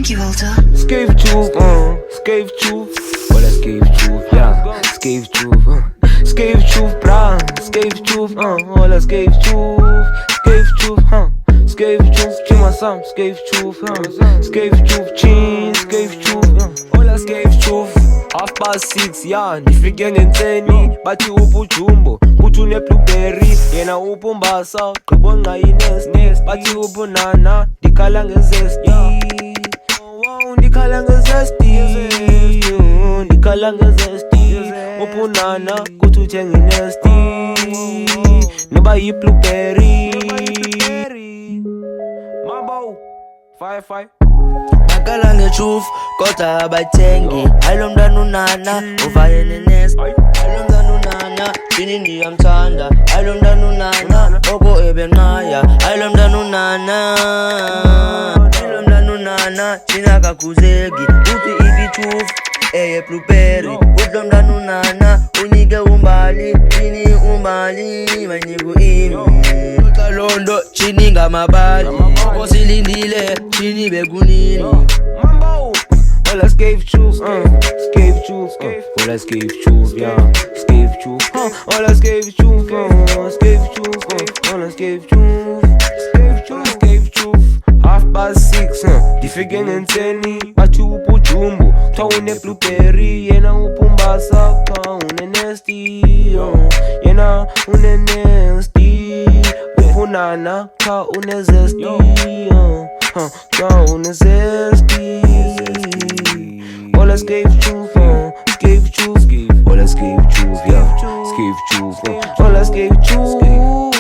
Thank you, Walter. Skate truth, skate truth. Well, let's skate truth, yeah. Skate truth, skate truth, bra. Skate truth, well, let's skate truth. Skate truth, skate truth. Chima sam, skate truth, skate truth, chin, skate truth, well, let's skate truth. 6:30, yeah, nifike ngentseni bathi upujumbo kuthi une-blueberry yena upumbasa gqibo nqayinesti bathi ubunana ndikhala ngezesti ndikhala ngezesti ndikhala ngezesti upunana kuthi uthenga inesti noba yi-blueberry mambo 5-5 bakala ngetruth kodwa abathengi hayi lo mntwana unana uvaye nenest hayi lo mntwana unana thini ndiyamthanda hayi lo mntwana unana oko ebenqaya hayi lo mntwana unana hayi lo mntwana unana thina kakhuzeki uthi ibi-truth blueberry uthi lo mntwana unana unike umbali thini umbali banyiku imi londo chini ngamabali oko silindile chini bekunini mambo. Well, let's give truth, skate truth, well, let's give truth, yeah, skate truth, well, let's give truth, skate truth, well, let's give truth, skate truth, skate truth. 6:30, ndifike ngentseni bathi upujumbo kuthiwa une-blueberry yena upumbasa kuthiwa une-nesty yena une-nesty upunana kuthiwa une-zesty kuthiwa une-zesty. Well, let's give truth, skate truth, well, let's give truth, yeah, skate truth, well, let's give truth.